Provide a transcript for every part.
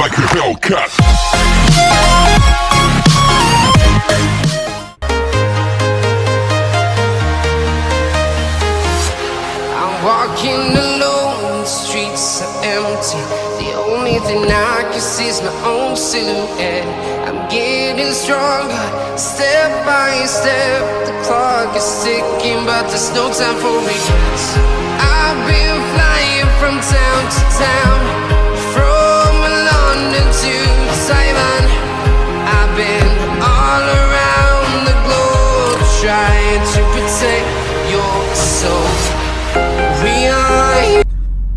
like a Hellcat. I'm walking alone, the streets are empty. The only thing I can see is my own silhouette. I'm getting stronger, step by step. The clock is ticking, but there's no time for regrets. I've been flying from town to town, from London to Taiwan. I've been all around the globe, trying to protect your soul. We are here.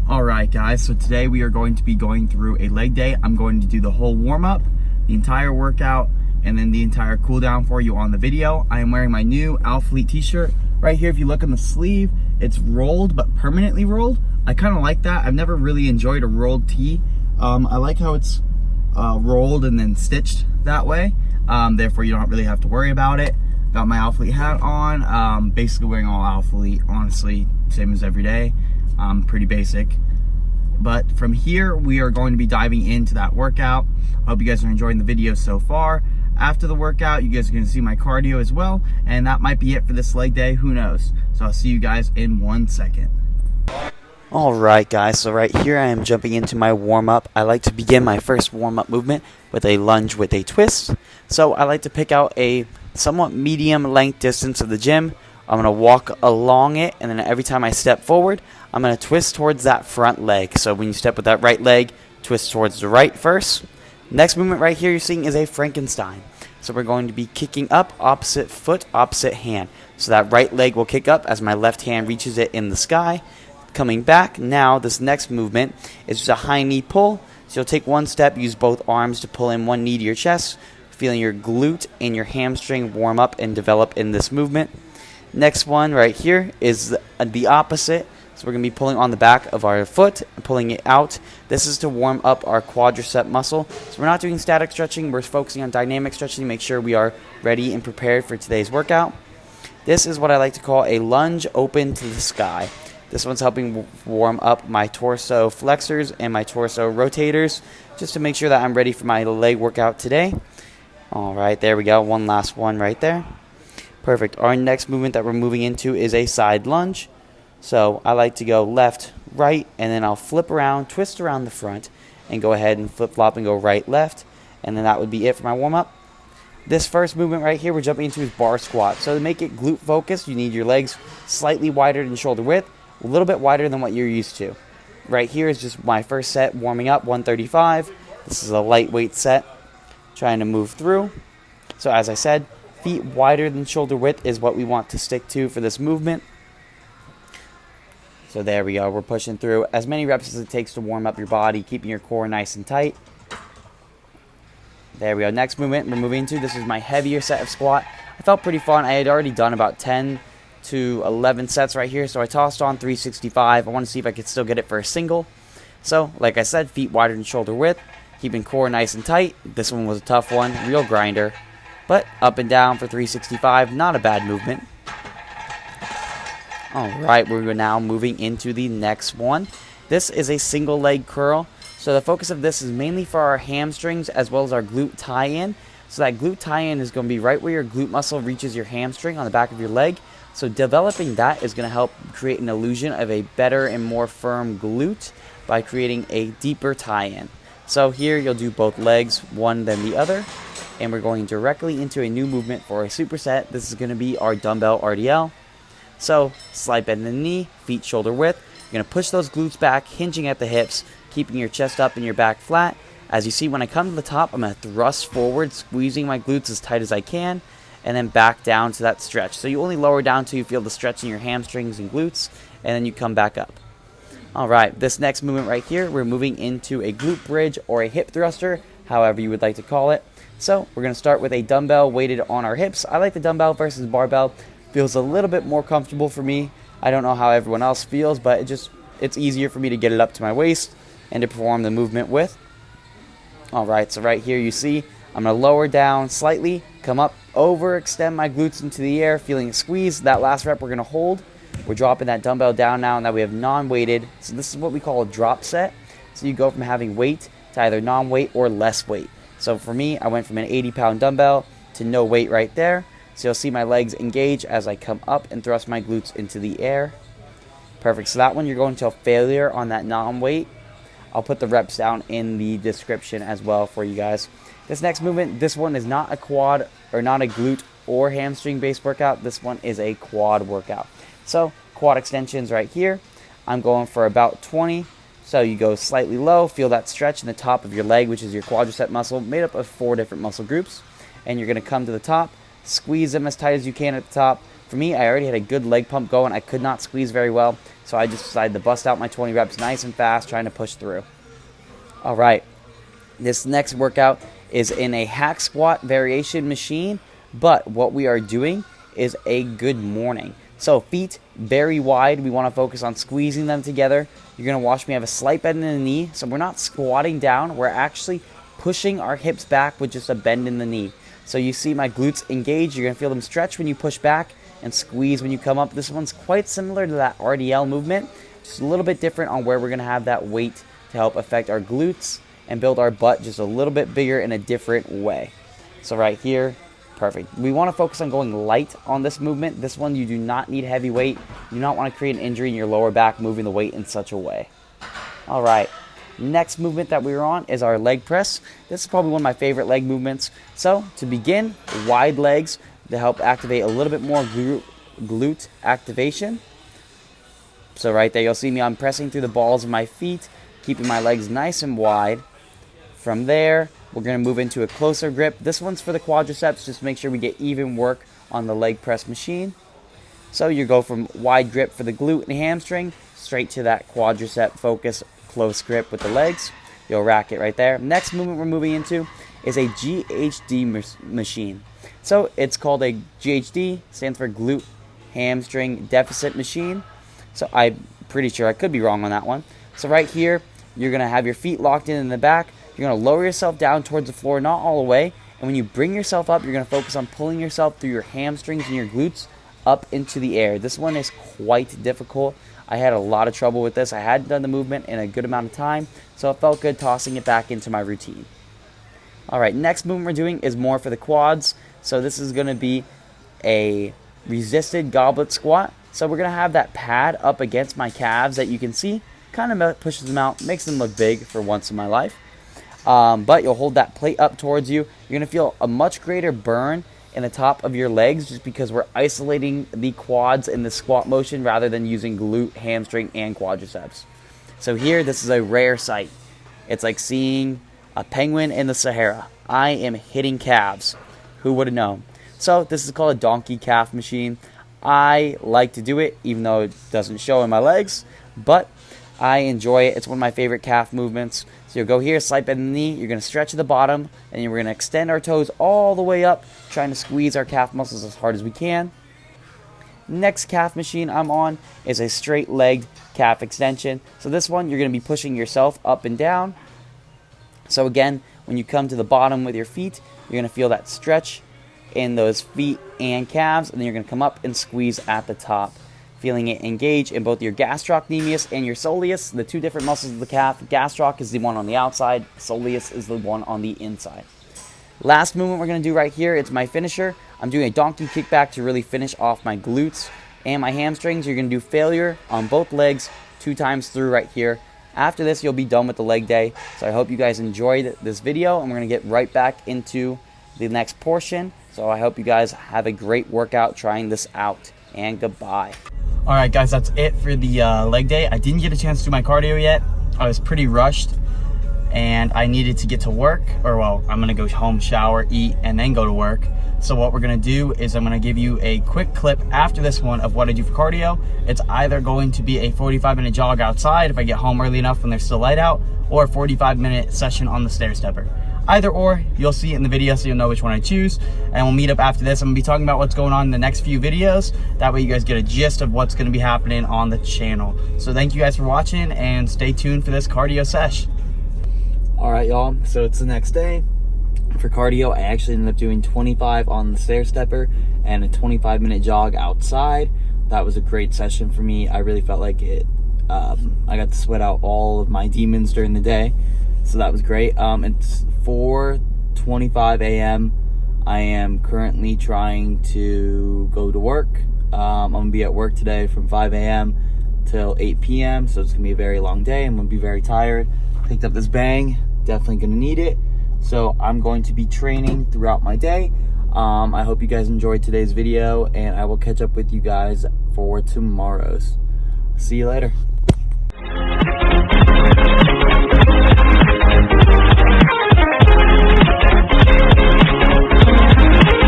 Alright guys, so today we are going to be going through a leg day. I'm going to do the whole warm-up, the entire workout, and then the entire cool down for you on the video. I am wearing my new Alphaletes t-shirt. Right here, if you look on the sleeve, it's rolled, but permanently rolled. I kind of like that. I've never really enjoyed a rolled tee. I like how it's rolled and then stitched that way. Therefore, you don't really have to worry about it. Got my Alphalete hat on. Basically wearing all Alphalete, honestly, same as every day. Pretty basic. But from here, we are going to be diving into that workout. I hope you guys are enjoying the video so far. After the workout, you guys are going to see my cardio as well, and that might be it for this leg day. Who knows? So I'll see you guys in 1 second. Alright guys, so right here I am jumping into my warm-up. I like to begin my first warm-up movement with a lunge with a twist. So I like to pick out a somewhat medium length distance of the gym. I'm going to walk along it, and then every time I step forward, I'm going to twist towards that front leg. So when you step with that right leg, twist towards the right first. Next movement right here you're seeing is a Frankenstein. So we're going to be kicking up, opposite foot, opposite hand. So that right leg will kick up as my left hand reaches it in the sky. Coming back, now this next movement is just a high knee pull. So you'll take one step, use both arms to pull in one knee to your chest, feeling your glute and your hamstring warm up and develop in this movement. Next one right here is the opposite. So we're going to be pulling on the back of our foot and pulling it out. This is to warm up our quadricep muscle. So we're not doing static stretching. We're focusing on dynamic stretching to make sure we are ready and prepared for today's workout. This is what I like to call a lunge open to the sky. This one's helping warm up my torso flexors and my torso rotators just to make sure that I'm ready for my leg workout today. All right, there we go. One last one right there. Perfect. Our next movement that we're moving into is a side lunge. So I like to go left, right, and then I'll flip around, twist around the front, and go ahead and flip-flop and go right, left. And then that would be it for my warm-up. This first movement right here we're jumping into is bar squat. So to make it glute focused, you need your legs slightly wider than shoulder width, a little bit wider than what you're used to. Right here is just my first set warming up, 135. This is a lightweight set, trying to move through. So as I said, feet wider than shoulder width is what we want to stick to for this movement. So there we go, we're pushing through as many reps as it takes to warm up your body, keeping your core nice and tight. There we go, next movement we're moving into, this is my heavier set of squat. I felt pretty fun. I had already done about 10 to 11 sets right here, so I tossed on 365. I want to see if I could still get it for a single. So, like I said, feet wider than shoulder width, keeping core nice and tight. This one was a tough one, real grinder. But up and down for 365, not a bad movement. Alright, we're now moving into the next one. This is a single leg curl. So the focus of this is mainly for our hamstrings as well as our glute tie-in. So that glute tie-in is going to be right where your glute muscle reaches your hamstring on the back of your leg. So developing that is going to help create an illusion of a better and more firm glute by creating a deeper tie-in. So here you'll do both legs, one then the other. And we're going directly into a new movement for a superset. This is going to be our dumbbell RDL. So, slight bend in the knee, feet shoulder width. You're going to push those glutes back, hinging at the hips, keeping your chest up and your back flat. As you see, when I come to the top, I'm going to thrust forward, squeezing my glutes as tight as I can, and then back down to that stretch. So you only lower down till you feel the stretch in your hamstrings and glutes, and then you come back up. Alright, this next movement right here, we're moving into a glute bridge or a hip thruster, however you would like to call it. So, we're going to start with a dumbbell weighted on our hips. I like the dumbbell versus barbell. Feels a little bit more comfortable for me. I don't know how everyone else feels, but it's easier for me to get it up to my waist and to perform the movement with. Alright, so right here you see, I'm going to lower down slightly, come up, overextend my glutes into the air, feeling a squeeze. That last rep we're going to hold. We're dropping that dumbbell down now, and now we have non-weighted. So this is what we call a drop set. So you go from having weight to either non-weight or less weight. So for me, I went from an 80-pound dumbbell to no weight right there. So you'll see my legs engage as I come up and thrust my glutes into the air. Perfect. So that one you're going to failure on that non-weight. I'll put the reps down in the description as well for you guys. This next movement, this one is not a quad or not a glute or hamstring based workout. This one is a quad workout. So quad extensions right here. I'm going for about 20. So you go slightly low, feel that stretch in the top of your leg, which is your quadricep muscle, made up of 4 different muscle groups. And you're going to come to the top, squeeze them as tight as you can at the top. For me, I already had a good leg pump going. I could not squeeze very well, so I just decided to bust out my 20 reps nice and fast, trying to push through. All right, this next workout is in a hack squat variation machine, but what we are doing is a good morning. So feet very wide. We want to focus on squeezing them together. You're going to watch me have a slight bend in the knee, so we're not squatting down. We're actually pushing our hips back with just a bend in the knee. So you see my glutes engage. You're going to feel them stretch when you push back and squeeze when you come up. This one's quite similar to that RDL movement, just a little bit different on where we're going to have that weight to help affect our glutes and build our butt just a little bit bigger in a different way. So right here, perfect. We want to focus on going light on this movement. This one, you do not need heavy weight. You do not want to create an injury in your lower back moving the weight in such a way. All right. Next movement that we're on is our leg press. This is probably one of my favorite leg movements. So to begin, wide legs to help activate a little bit more glute activation. So right there, you'll see me, I'm pressing through the balls of my feet, keeping my legs nice and wide. From there, we're going to move into a closer grip. This one's for the quadriceps, just to make sure we get even work on the leg press machine. So you go from wide grip for the glute and hamstring, straight to that quadricep focus close grip with the legs. You'll rack it right there. Next movement we're moving into is a GHD machine. So it's called a GHD, stands for glute hamstring deficit machine. So I'm pretty sure, I could be wrong on that one. So right here, you're going to have your feet locked in the back. You're going to lower yourself down towards the floor, not all the way. And when you bring yourself up, you're going to focus on pulling yourself through your hamstrings and your glutes up into the air. This one is quite difficult. I had a lot of trouble with this. I hadn't done the movement in a good amount of time, so it felt good tossing it back into my routine. All right, next movement we're doing is more for the quads. So this is going to be a resisted goblet squat. So we're going to have that pad up against my calves that you can see. Kind of pushes them out, makes them look big for once in my life. But you'll hold that plate up towards you. You're going to feel a much greater burn in the top of your legs just because we're isolating the quads in the squat motion rather than using glute, hamstring, and quadriceps. So here, this is a rare sight. It's like seeing a penguin in the Sahara. I am hitting calves. Who would have known? So this is called a donkey calf machine. I like to do it even though it doesn't show in my legs, but I enjoy it. It's one of my favorite calf movements. So you'll go here, slight bend in the knee. You're going to stretch at the bottom, and we're going to extend our toes all the way up, trying to squeeze our calf muscles as hard as we can. Next calf machine I'm on is a straight-legged calf extension. So this one, you're going to be pushing yourself up and down. So again, when you come to the bottom with your feet, you're going to feel that stretch in those feet and calves, and then you're going to come up and squeeze at the top, feeling it engage in both your gastrocnemius and your soleus, the 2 different muscles of the calf. Gastroc is the one on the outside, soleus is the one on the inside. Last movement we're going to do right here, it's my finisher. I'm doing a donkey kickback to really finish off my glutes and my hamstrings. You're going to do failure on both legs 2 times through right here. After this, you'll be done with the leg day. So I hope you guys enjoyed this video, and we're going to get right back into the next portion. So I hope you guys have a great workout trying this out, and goodbye. All right, guys, that's it for the leg day. I didn't get a chance to do my cardio yet. I was pretty rushed, and I needed to get to work, or well, I'm gonna go home, shower, eat, and then go to work. So what we're gonna do is I'm gonna give you a quick clip after this one of what I do for cardio. It's either going to be a 45-minute jog outside if I get home early enough when there's still light out, or a 45-minute session on the stair stepper. Either or, you'll see it in the video so you'll know which one I choose. And we'll meet up after this. I'm gonna be talking about what's going on in the next few videos. That way you guys get a gist of what's gonna be happening on the channel. So thank you guys for watching, and stay tuned for this cardio sesh. All right, y'all, so it's the next day. For cardio, I actually ended up doing 25 on the stair stepper and a 25-minute jog outside. That was a great session for me. I really felt like it. I got to sweat out all of my demons during the day. So that was great. It's 4:25 a.m. I am currently trying to go to work. I'm gonna be at work today from 5 a.m. till 8 p.m. So it's gonna be a very long day. I'm gonna be very tired. Picked up this bang, definitely gonna need it. So I'm going to be training throughout my day. I hope you guys enjoyed today's video, and I will catch up with you guys for tomorrow's. See you later.